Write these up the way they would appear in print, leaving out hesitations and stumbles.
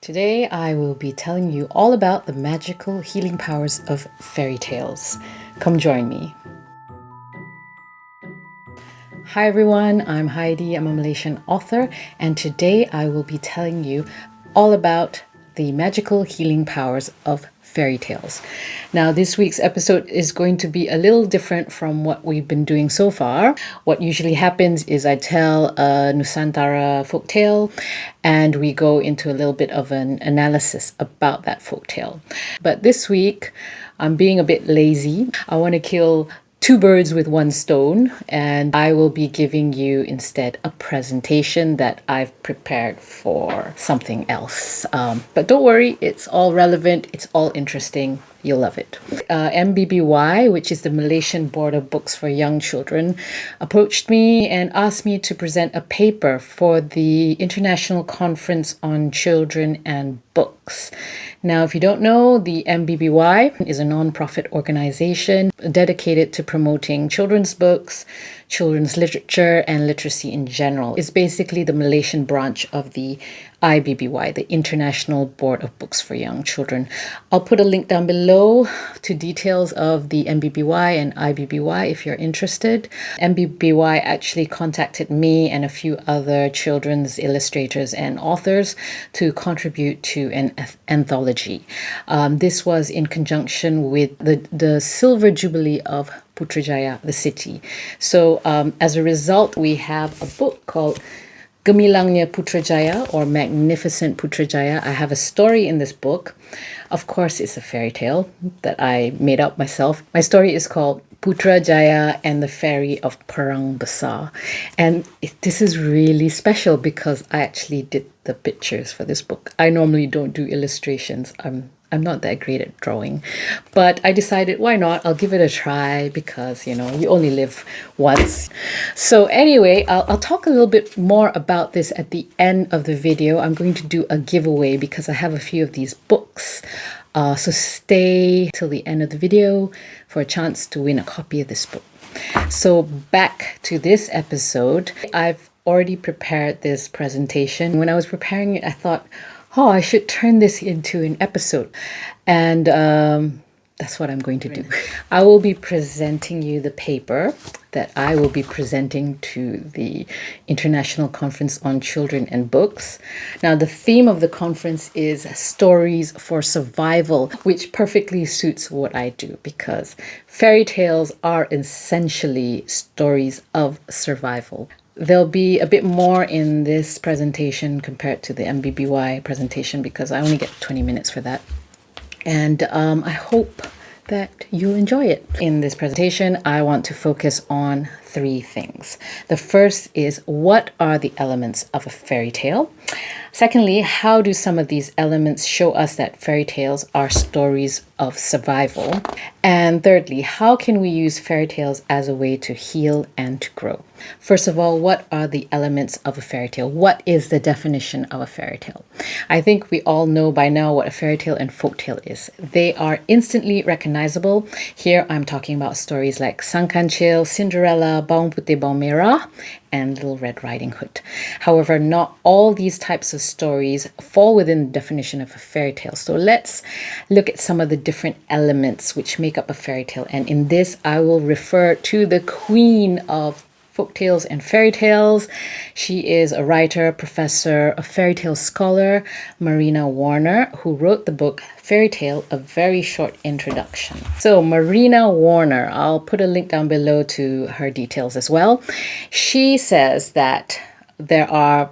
Today I will be telling you all about the magical healing powers of fairy tales. Come join me. Hi everyone, I'm Heidi. I'm a Malaysian author, and today I will be telling you all about the magical healing powers of fairy tales. Now, this week's episode is going to be a little different from what we've been doing so far. What usually happens is I tell a Nusantara folktale and we go into a little bit of an analysis about that folktale. But this week, I'm being a bit lazy. I want to kill two birds with one stone, and I will be giving you instead a presentation that I've prepared for something else. But don't worry, it's all relevant, it's all interesting. You'll love it. MBBY, which is the Malaysian Board of Books for Young Children, approached me and asked me to present a paper for the International Conference on Children and Books. Now, if you don't know, the MBBY is a non-profit organization dedicated to promoting children's books, children's literature, and literacy in general. It's basically the Malaysian branch of the IBBY, the International Board of Books for Young Children. I'll put a link down below to details of the MBBY and IBBY if you're interested. MBBY actually contacted me and a few other children's illustrators and authors to contribute to an anthology. This was in conjunction with the Silver Jubilee of Putrajaya, the city. So as a result, we have a book called Gemilangnya Putrajaya, or Magnificent Putrajaya. I have a story in this book. Of course, it's a fairy tale that I made up myself. My story is called Putrajaya and the Fairy of Perang Besar. And this is really special because I actually did the pictures for this book. I normally don't do illustrations. I'm not that great at drawing, but I decided, why not? I'll give it a try because, you only live once. So anyway, I'll talk a little bit more about this at the end of the video. I'm going to do a giveaway because I have a few of these books. So stay till the end of the video for a chance to win a copy of this book. So back to this episode. I've already prepared this presentation. When I was preparing it, I thought, I should turn this into an episode. And that's what I'm going to do. I will be presenting you the paper that I will be presenting to the International Conference on Children and Books. Now, the theme of the conference is Stories for Survival, which perfectly suits what I do because fairy tales are essentially stories of survival. There'll be a bit more in this presentation compared to the MBBY presentation because I only get 20 minutes for that. And I hope that you enjoy it. In this presentation, I want to focus on three things. The first is, what are the elements of a fairy tale? Secondly, how do some of these elements show us that fairy tales are stories of survival? And thirdly, how can we use fairy tales as a way to heal and to grow? First of all, what are the elements of a fairy tale? What is the definition of a fairy tale? I think we all know by now what a fairy tale and folk tale is. They are instantly recognizable. Here I'm talking about stories like Sang Kancil, Cinderella, Bawang Putih Bawang Merah, and Little Red Riding Hood. However, not all these types of stories fall within the definition of a fairy tale. So let's look at some of the different elements which make up a fairy tale. And in this, I will refer to the queen of folk tales and fairy tales. She is a writer, professor, a fairy tale scholar, Marina Warner, who wrote the book Fairy Tale, A Very Short Introduction. So Marina Warner, I'll put a link down below to her details as well. She says that there are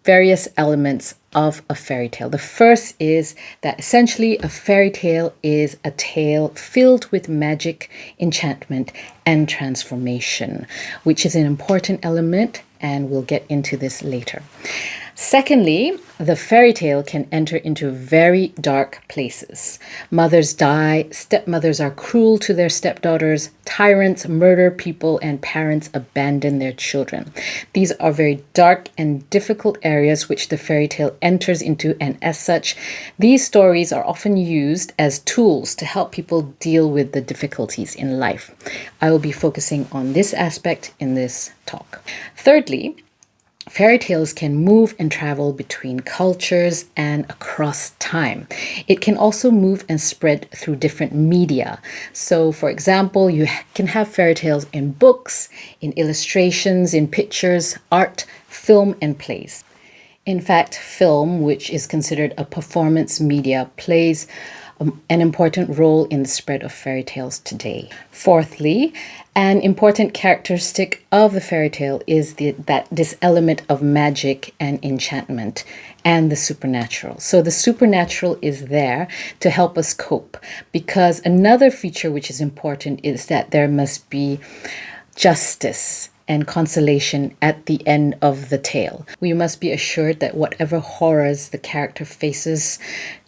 various elements of a fairy tale. The first is that essentially a fairy tale is a tale filled with magic, enchantment, and transformation, which is an important element, and we'll get into this later. Secondly, the fairy tale can enter into very dark places. Mothers die, stepmothers are cruel to their stepdaughters, tyrants murder people, and parents abandon their children. These are very dark and difficult areas which the fairy tale enters into, and as such, these stories are often used as tools to help people deal with the difficulties in life. I will be focusing on this aspect in this talk. Thirdly, Fairy tales can move and travel between cultures and across time. It can also move and spread through different media. So, for example, you can have fairy tales in books, in illustrations, in pictures, art, film, and plays. In fact, film, which is considered a performance media, plays an important role in the spread of fairy tales today. Fourthly, an important characteristic of the fairy tale is that this element of magic and enchantment and the supernatural. So the supernatural is there to help us cope, because another feature which is important is that there must be justice and consolation at the end of the tale. We must be assured that whatever horrors the character faces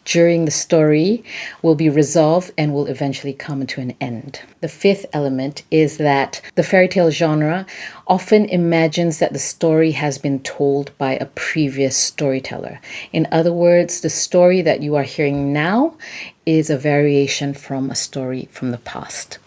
during the story will be resolved and will eventually come to an end. The fifth element is that the fairy tale genre often imagines that the story has been told by a previous storyteller. In other words, the story that you are hearing now is a variation from a story from the past.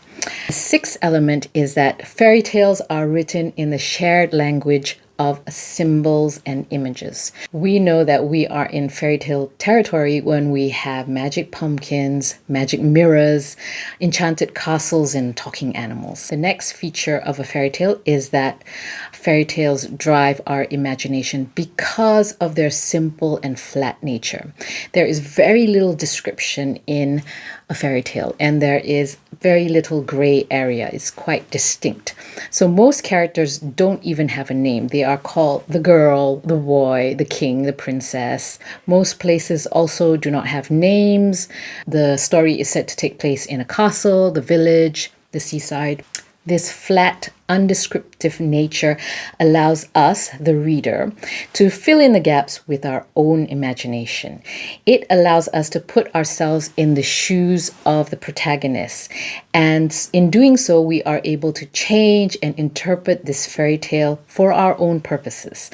The sixth element is that fairy tales are written in the shared language of symbols and images. We know that we are in fairy tale territory when we have magic pumpkins, magic mirrors, enchanted castles, and talking animals. The next feature of a fairy tale is that fairy tales drive our imagination because of their simple and flat nature. There is very little description in a fairy tale, and there is very little gray area. It's quite distinct. So most characters don't even have a name. They are called the girl, the boy, the king, the princess. Most places also do not have names. The story is said to take place in a castle, the village, the seaside. This flat, undescriptive nature allows us, the reader, to fill in the gaps with our own imagination. It allows us to put ourselves in the shoes of the protagonist. And in doing so, we are able to change and interpret this fairy tale for our own purposes.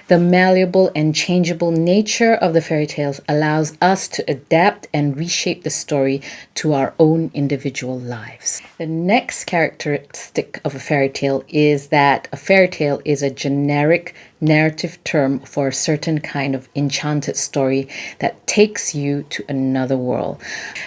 The malleable and changeable nature of the fairy tales allows us to adapt and reshape the story to our own individual lives. The next characteristic of a fairy tale is that a fairy tale is a generic narrative term for a certain kind of enchanted story that takes you to another world.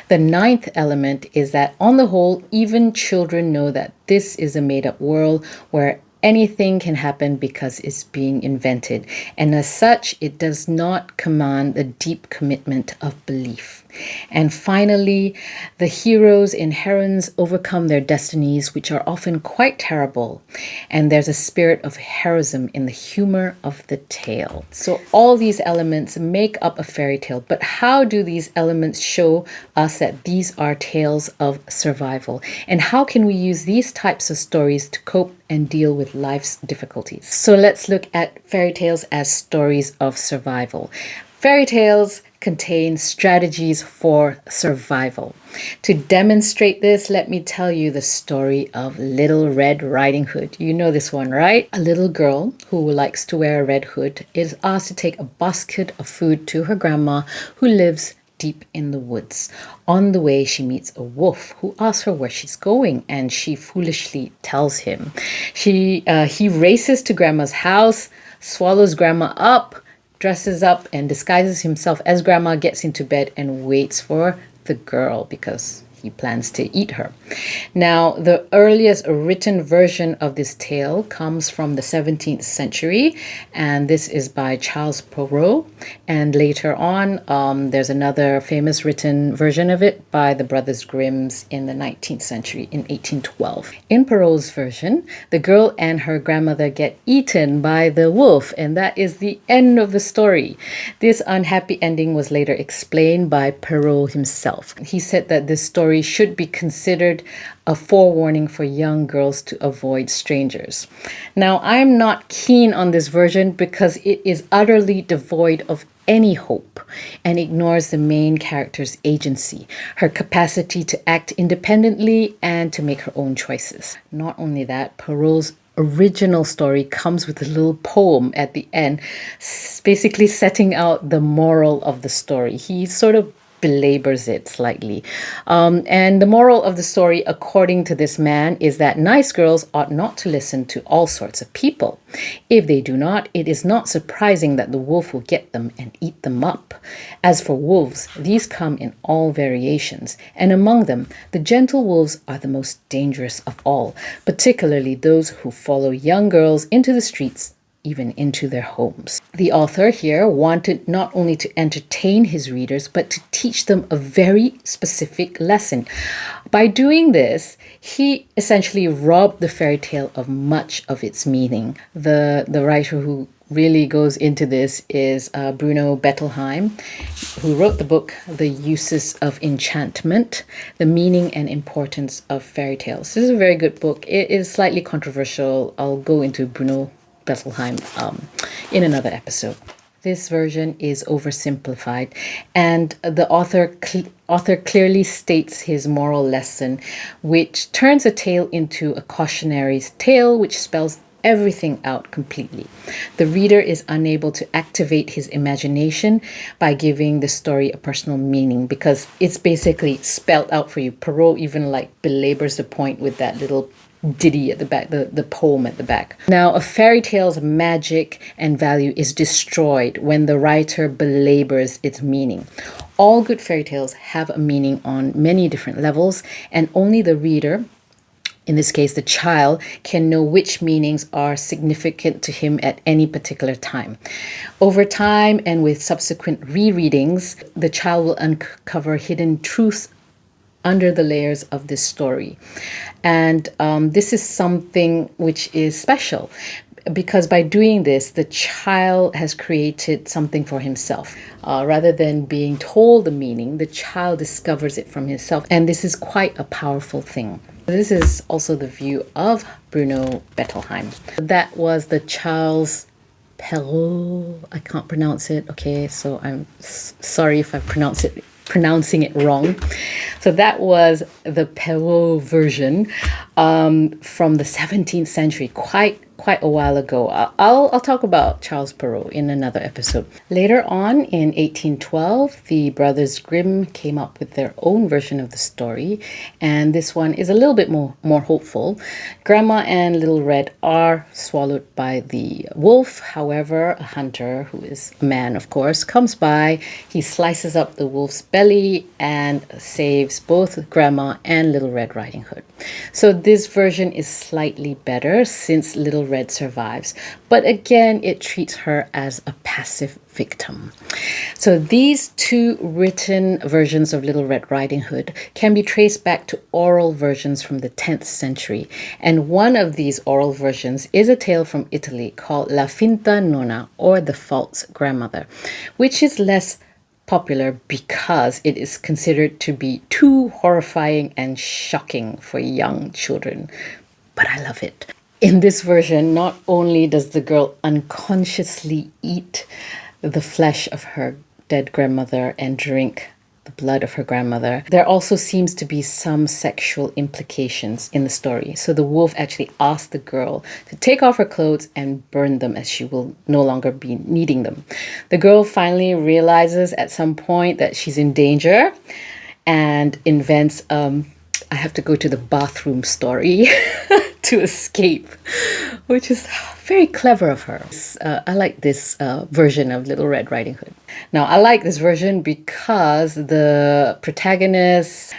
The ninth element is that, on the whole, even children know that this is a made-up world where anything can happen because it's being invented, and as such, it does not command a deep commitment of belief. And finally, the heroes and heroines overcome their destinies, which are often quite terrible, and there's a spirit of heroism in the humor of the tale. So all these elements make up a fairy tale, but how do these elements show us that these are tales of survival? And how can we use these types of stories to cope and deal with life's difficulties? So let's look at fairy tales as stories of survival. Fairy tales contain strategies for survival. To demonstrate this, let me tell you the story of Little Red Riding Hood. You know this one, right? A little girl who likes to wear a red hood is asked to take a basket of food to her grandma, who lives deep in the woods. On the way, she meets a wolf who asks her where she's going, and she foolishly tells him. He races to grandma's house, swallows grandma up, dresses up and disguises himself as grandma, gets into bed and waits for the girl because he plans to eat her. Now, the earliest written version of this tale comes from the 17th century, and this is by Charles Perrault. And later on, there's another famous written version of it by the brothers Grimms in the 19th century, in 1812. In Perrault's version, the girl and her grandmother get eaten by the wolf, and that is the end of the story. This unhappy ending was later explained by Perrault himself. He said that this story should be considered a forewarning for young girls to avoid strangers. Now, I'm not keen on this version because it is utterly devoid of any hope and ignores the main character's agency, her capacity to act independently and to make her own choices. Not only that, Perrault's original story comes with a little poem at the end, basically setting out the moral of the story. He sort of belabors it slightly. And the moral of the story, according to this man, is that nice girls ought not to listen to all sorts of people. If they do not, it is not surprising that the wolf will get them and eat them up. As for wolves, these come in all variations, and among them, the gentle wolves are the most dangerous of all, particularly those who follow young girls into the streets, even into their homes. The author here wanted not only to entertain his readers, but to teach them a very specific lesson. By doing this, he essentially robbed the fairy tale of much of its meaning. The writer who really goes into this is Bruno Bettelheim, who wrote the book The Uses of Enchantment, The Meaning and Importance of Fairy Tales. This is a very good book. It is slightly controversial. I'll go into Bruno Bettelheim in another episode. This version is oversimplified, and the author clearly states his moral lesson, which turns a tale into a cautionary tale, which spells everything out completely. The reader is unable to activate his imagination by giving the story a personal meaning, because it's basically spelled out for you. Perrault even belabors the point with that little ditty at the back, the poem at the back. Now, a fairy tale's magic and value is destroyed when the writer belabors its meaning. All good fairy tales have a meaning on many different levels, and only the reader, in this case the child, can know which meanings are significant to him at any particular time. Over time and with subsequent rereadings, the child will uncover hidden truths under the layers of this story. And this is something which is special, because by doing this, the child has created something for himself. Rather than being told the meaning, the child discovers it from himself. And this is quite a powerful thing. This is also the view of Bruno Bettelheim. That was the child's Perrault. I can't pronounce it. Okay, so I'm sorry if I pronouncing it wrong. So that was the Perrault version from the 17th century, quite a while ago. I'll talk about Charles Perrault in another episode. Later on in 1812, the brothers Grimm came up with their own version of the story, and this one is a little bit more hopeful. Grandma and Little Red are swallowed by the wolf. However, a hunter, who is a man of course, comes by. He slices up the wolf's belly and saves both Grandma and Little Red Riding Hood. So this version is slightly better since Little Red survives, but again it treats her as a passive victim. So these two written versions of Little Red Riding Hood can be traced back to oral versions from the 10th century, and one of these oral versions is a tale from Italy called La Finta Nonna, or The False Grandmother, which is less popular because it is considered to be too horrifying and shocking for young children. But I love it. In this version, not only does the girl unconsciously eat the flesh of her dead grandmother and drink the blood of her grandmother, there also seems to be some sexual implications in the story. So the wolf actually asks the girl to take off her clothes and burn them, as she will no longer be needing them. The girl finally realizes at some point that she's in danger and invents I have to go to the bathroom story to escape, which is very clever of her. I like this version of Little Red Riding Hood. Now, I like this version because the protagonist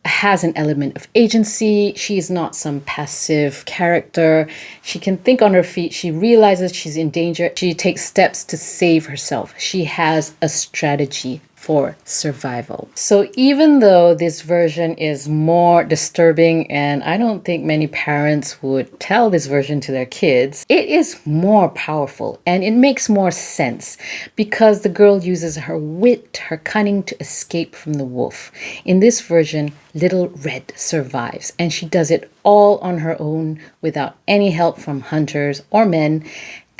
has an element of agency. She is not some passive character. She can think on her feet. She realizes she's in danger. She takes steps to save herself. She has a strategy for survival. So even though this version is more disturbing, and I don't think many parents would tell this version to their kids, it is more powerful and it makes more sense because the girl uses her wit, her cunning to escape from the wolf. In this version, Little Red survives, and she does it all on her own without any help from hunters or men.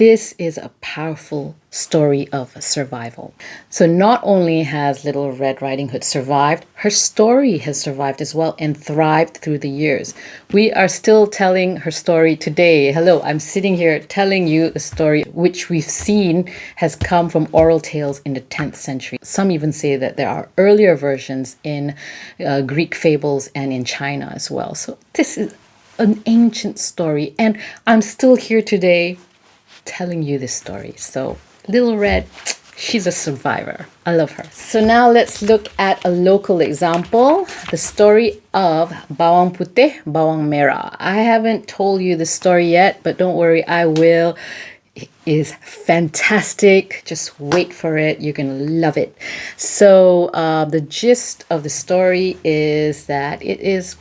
This is a powerful story of survival. So not only has Little Red Riding Hood survived, her story has survived as well and thrived through the years. We are still telling her story today. Hello, I'm sitting here telling you the story which we've seen has come from oral tales in the 10th century. Some even say that there are earlier versions in Greek fables and in China as well. So this is an ancient story, and I'm still here today telling you this story. So Little Red, she's a survivor. I love her. So now let's look at a local example, the story of Bawang Putih, Bawang Merah. I haven't told you the story yet, but don't worry, I will. It is fantastic. Just wait for it. You're going to love it. So the gist of the story is that it is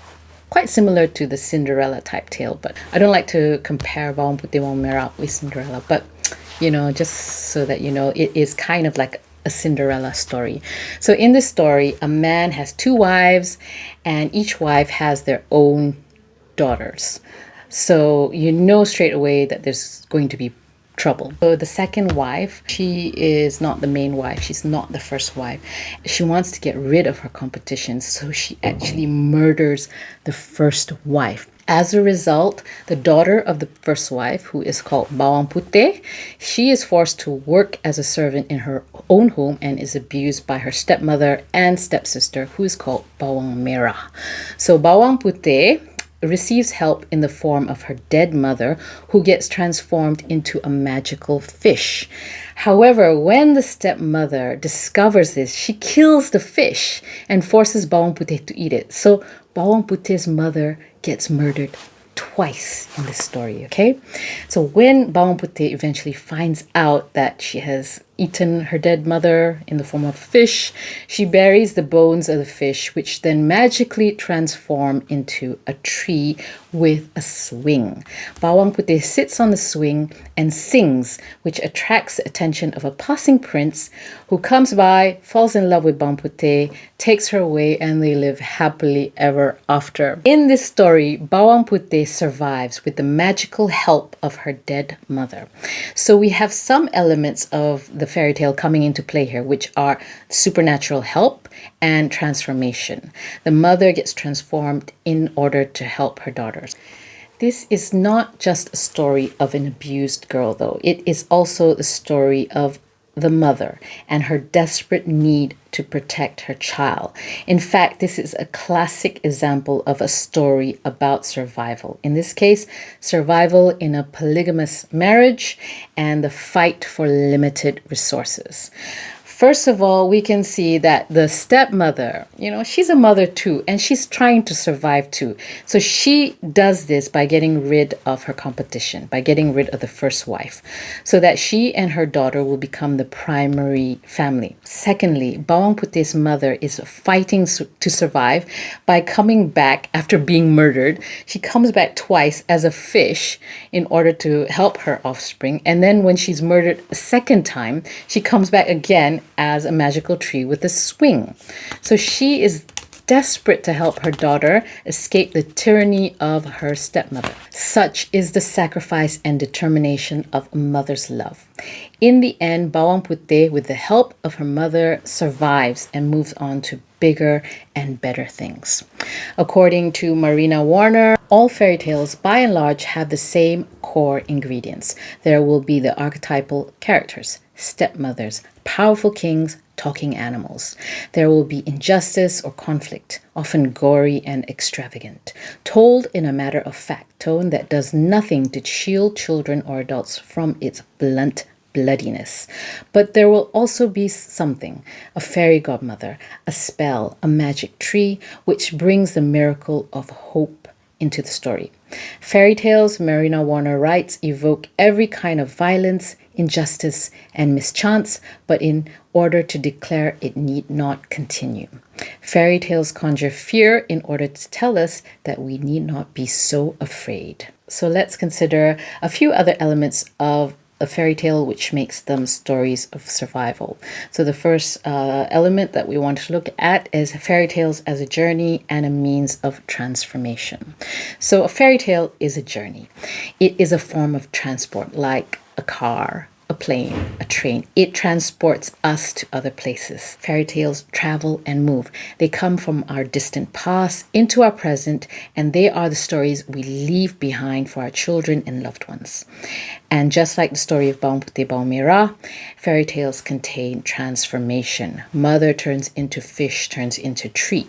quite similar to the Cinderella type tale, but I don't like to compare Bawang Putih Bawang Merah with Cinderella, but just so that you know, it is kind of like a Cinderella story. So in this story, a man has 2 wives, and each wife has their own daughters. So you know straight away that there's going to be trouble. So the second wife, she is not the main wife. She's not the first wife. She wants to get rid of her competition, so she actually murders the first wife. As a result, the daughter of the first wife, who is called Bawang Putih, she is forced to work as a servant in her own home and is abused by her stepmother and stepsister, who is called Bawang Merah. So Bawang Putih receives help in the form of her dead mother, who gets transformed into a magical fish. However, when the stepmother discovers this, she kills the fish and forces Bawang Putih to eat it. So Bawang Putih's mother gets murdered twice in this story, okay? So when Bawang Putih eventually finds out that she has eaten her dead mother in the form of fish, she buries the bones of the fish, which then magically transform into a tree with a swing. Bawang Putih sits on the swing and sings, which attracts the attention of a passing prince who comes by, falls in love with Bawang Putih, takes her away, and they live happily ever after. In this story, Bawang Putih survives with the magical help of her dead mother. So we have some elements of the fairy tale coming into play here, which are supernatural help and transformation. The mother gets transformed in order to help her daughters. This is not just a story of an abused girl, though. It is also the story of the mother and her desperate need to protect her child. In fact, this is a classic example of a story about survival. In this case, survival in a polygamous marriage and the fight for limited resources. First of all, we can see that the stepmother, she's a mother too, and she's trying to survive too. So she does this by getting rid of her competition, by getting rid of the first wife, so that she and her daughter will become the primary family. Secondly, Bawang Putih's mother is fighting to survive by coming back after being murdered. She comes back twice as a fish in order to help her offspring. And then when she's murdered a second time, she comes back again as a magical tree with a swing. So she is desperate to help her daughter escape the tyranny of her stepmother. Such is the sacrifice and determination of a mother's love. In the end, Bawang Putih, with the help of her mother, survives and moves on to bigger and better things. According to Marina Warner, all fairy tales, by and large, have the same core ingredients. There will be the archetypal characters, stepmothers, powerful kings, talking animals. There will be injustice or conflict, often gory and extravagant, told in a matter-of-fact tone that does nothing to shield children or adults from its blunt bloodiness. But there will also be something, a fairy godmother, a spell, a magic tree, which brings the miracle of hope into the story. Fairy tales, Marina Warner writes, evoke every kind of violence, injustice, and mischance, but in order to declare it need not continue. Fairy tales conjure fear in order to tell us that we need not be so afraid. So let's consider a few other elements of a fairy tale which makes them stories of survival. So the first element that we want to look at is fairy tales as a journey and a means of transformation. So a fairy tale is a journey. It is a form of transport, like a car, a plane, a train. It transports us to other places. Fairy tales travel and move. They come from our distant past into our present, and they are the stories we leave behind for our children and loved ones. And just like the story of Bawang Putih Bawang Merah, fairy tales contain transformation. Mother turns into fish, turns into tree.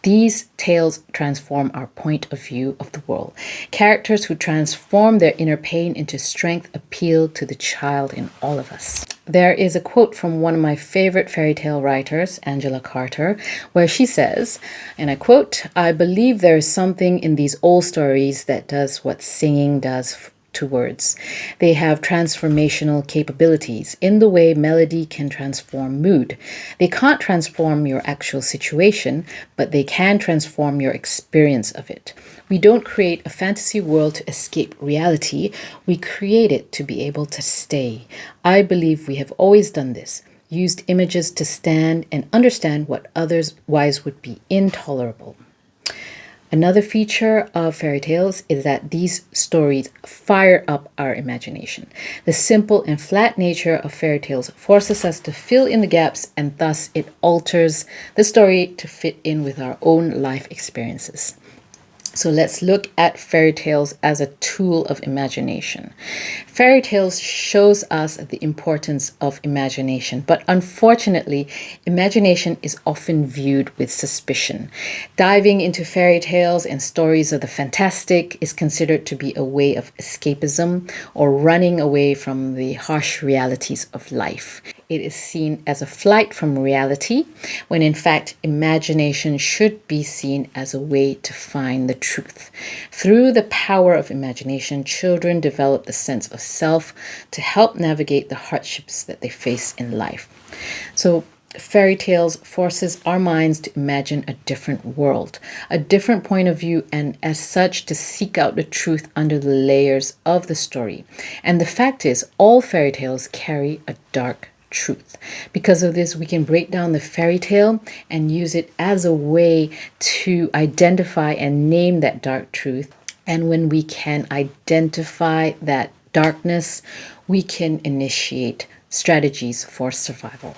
These tales transform our point of view of the world. Characters who transform their inner pain into strength appeal to the child in all of us. There is a quote from one of my favorite fairy tale writers, Angela Carter, where she says, and I quote, "I believe there is something in these old stories that does what singing does to words. They have transformational capabilities in the way melody can transform mood. They can't transform your actual situation, but they can transform your experience of it. We don't create a fantasy world to escape reality. We create it to be able to stay. I believe we have always done this, used images to stand and understand what otherwise would be intolerable." Another feature of fairy tales is that these stories fire up our imagination. The simple and flat nature of fairy tales forces us to fill in the gaps, and thus it alters the story to fit in with our own life experiences. So let's look at fairy tales as a tool of imagination. Fairy tales shows us the importance of imagination, but unfortunately, imagination is often viewed with suspicion. Diving into fairy tales and stories of the fantastic is considered to be a way of escapism or running away from the harsh realities of life. It is seen as a flight from reality, when in fact, imagination should be seen as a way to find the truth. Through the power of imagination, children develop the sense of self to help navigate the hardships that they face in life. So fairy tales forces our minds to imagine a different world, a different point of view, and as such to seek out the truth under the layers of the story. And the fact is, all fairy tales carry a dark truth. Because of this, we can break down the fairy tale and use it as a way to identify and name that dark truth. And when we can identify that darkness, we can initiate strategies for survival.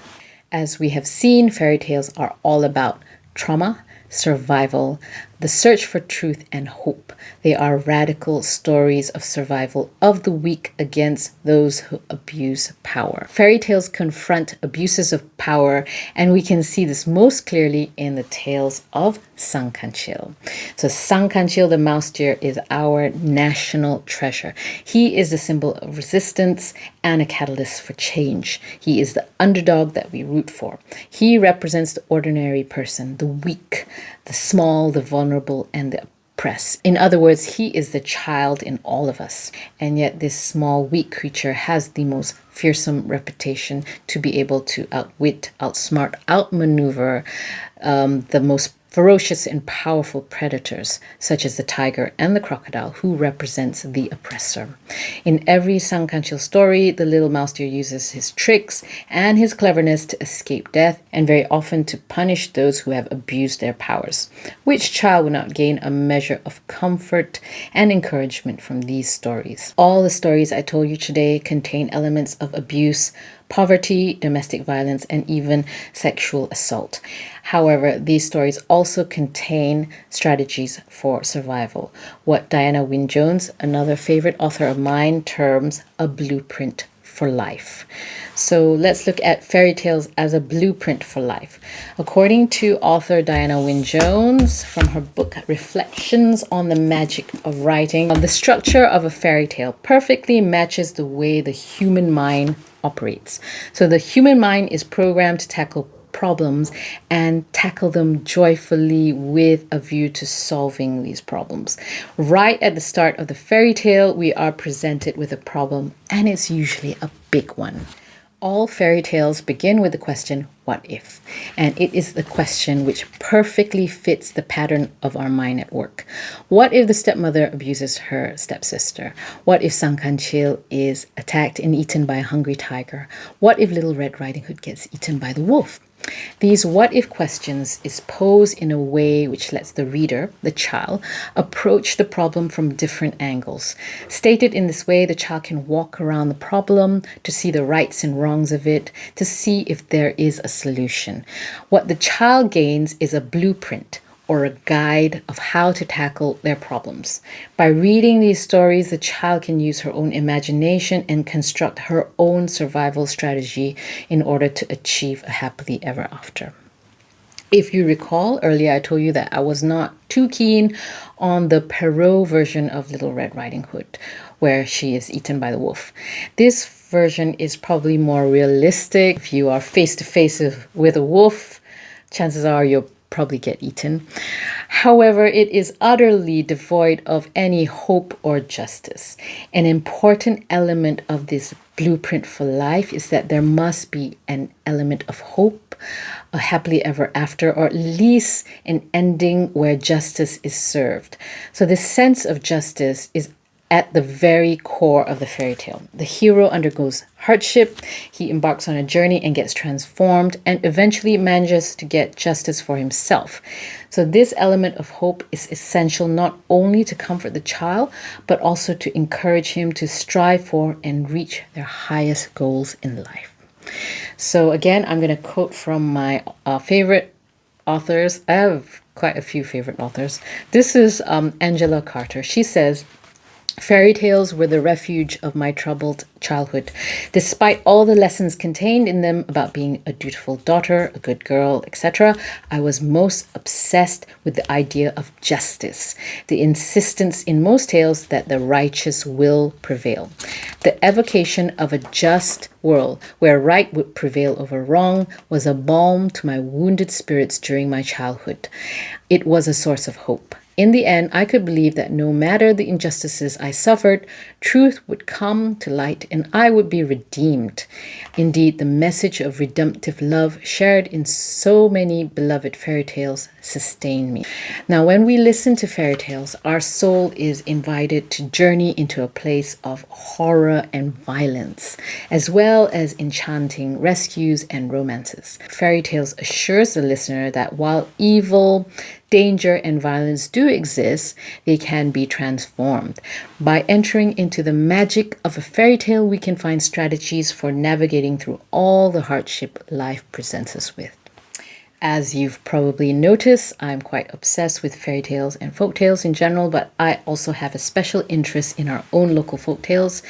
As we have seen, fairy tales are all about trauma, survival, the search for truth, and hope. They are radical stories of survival of the weak against those who abuse power. Fairy tales confront abuses of power, and we can see this most clearly in the tales of Sang Kancil. So Sang Kancil, the mouse deer, is our national treasure. He is the symbol of resistance and a catalyst for change. He is the underdog that we root for. He represents the ordinary person, the weak, the small, the vulnerable, and the oppressed. In other words, he is the child in all of us. And yet this small, weak creature has the most fearsome reputation to be able to outwit, outsmart, outmaneuver the most ferocious and powerful predators, such as the tiger and the crocodile, who represents the oppressor. In every Sang Kancil story, the little mouse deer uses his tricks and his cleverness to escape death, and very often to punish those who have abused their powers. Which child would not gain a measure of comfort and encouragement from these stories? All the stories I told you today contain elements of abuse, poverty, domestic violence, and even sexual assault. However, these stories also contain strategies for survival, what Diana Wynne Jones, another favorite author of mine, terms a blueprint for life. So let's look at fairy tales as a blueprint for life. According to author Diana Wynne Jones, from her book Reflections on the Magic of Writing, the structure of a fairy tale perfectly matches the way the human mind operates. So the human mind is programmed to tackle problems and tackle them joyfully with a view to solving these problems. Right at the start of the fairy tale, we are presented with a problem, and it's usually a big one. All fairy tales begin with the question, what if? And it is the question which perfectly fits the pattern of our mind at work. What if the stepmother abuses her stepsister? What if Sang Kancil is attacked and eaten by a hungry tiger? What if Little Red Riding Hood gets eaten by the wolf? These what-if questions is posed in a way which lets the reader, the child, approach the problem from different angles. Stated in this way, the child can walk around the problem to see the rights and wrongs of it, to see if there is a solution. What the child gains is a blueprint or a guide of how to tackle their problems. By reading these stories, the child can use her own imagination and construct her own survival strategy in order to achieve a happily ever after. If you recall, earlier I told you that I was not too keen on the Perrault version of Little Red Riding Hood, where she is eaten by the wolf. This version is probably more realistic. If you are face to face with a wolf, chances are you'll probably get eaten. However, it is utterly devoid of any hope or justice. An important element of this blueprint for life is that there must be an element of hope, a happily ever after, or at least an ending where justice is served. So this sense of justice is at the very core of the fairy tale. The hero undergoes hardship, he embarks on a journey and gets transformed, and eventually manages to get justice for himself. So this element of hope is essential not only to comfort the child, but also to encourage him to strive for and reach their highest goals in life. So again, I'm going to quote from my favorite authors. I have quite a few favorite authors. This is Angela Carter. She says, "Fairy tales were the refuge of my troubled childhood. Despite all the lessons contained in them about being a dutiful daughter, a good girl, etc., I was most obsessed with the idea of justice, the insistence in most tales that the righteous will prevail. The evocation of a just world where right would prevail over wrong was a balm to my wounded spirits during my childhood. It was a source of hope. In the end, I could believe that no matter the injustices I suffered, truth would come to light and I would be redeemed. Indeed, the message of redemptive love shared in so many beloved fairy tales sustained me." Now, when we listen to fairy tales, our soul is invited to journey into a place of horror and violence, as well as enchanting rescues and romances. Fairy tales assures the listener that while evil, danger, and violence do exist, they can be transformed. By entering into the magic of a fairy tale, we can find strategies for navigating through all the hardship life presents us with. As you've probably noticed, I'm quite obsessed with fairy tales and folk tales in general, but I also have a special interest in our own local folk tales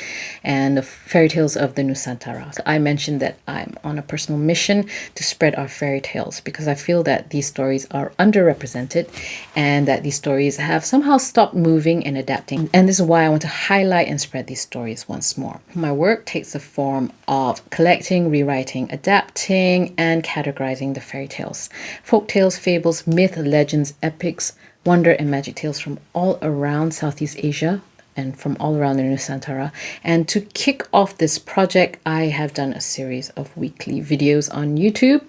and the fairy tales of the Nusantara. I mentioned that I'm on a personal mission to spread our fairy tales because I feel that these stories are underrepresented and that these stories have somehow stopped moving and adapting. And this is why I want to highlight and spread these stories once more. My work takes the form of collecting, rewriting, adapting, and categorizing the fairy tales. Folk tales, fables, myth, legends, epics, wonder and magic tales from all around Southeast Asia and from all around the Nusantara. And to kick off this project, I have done a series of weekly videos on YouTube,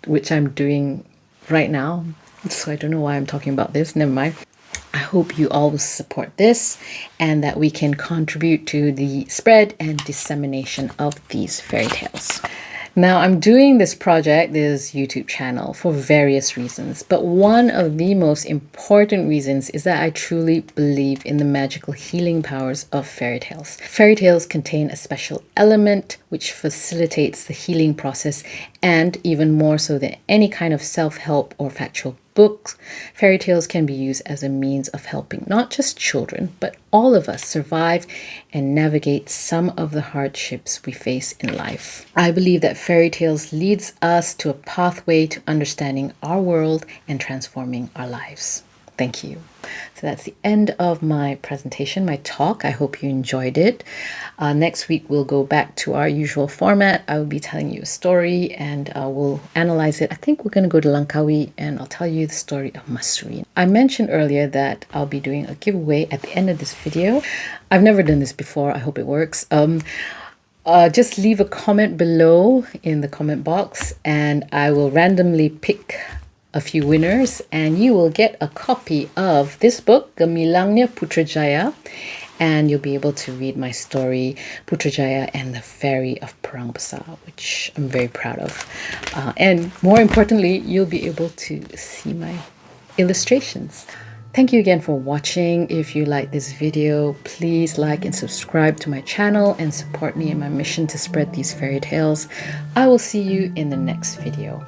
which I'm doing right now. So I don't know why I'm talking about this. Never mind. I hope you all will support this and that we can contribute to the spread and dissemination of these fairy tales. Now, I'm doing this project, this YouTube channel, for various reasons, but one of the most important reasons is that I truly believe in the magical healing powers of fairy tales. Fairy tales contain a special element which facilitates the healing process, and even more so than any kind of self-help or factual books, fairy tales can be used as a means of helping not just children, but all of us survive and navigate some of the hardships we face in life. I believe that fairy tales leads us to a pathway to understanding our world and transforming our lives. Thank you. So that's the end of my presentation, my talk. I hope you enjoyed it. Next week, we'll go back to our usual format. I will be telling you a story and we'll analyze it. I think we're going to go to Langkawi and I'll tell you the story of Masuri. I mentioned earlier that I'll be doing a giveaway at the end of this video. I've never done this before. I hope it works. Just leave a comment below in the comment box and I will randomly pick a few winners and you will get a copy of this book, Gemilangnya Putrajaya, and you'll be able to read my story, Putrajaya and the Fairy of Perang Besar, which I'm very proud of. And more importantly, you'll be able to see my illustrations. Thank you again for watching. If you like this video, please like and subscribe to my channel and support me in my mission to spread these fairy tales. I will see you in the next video.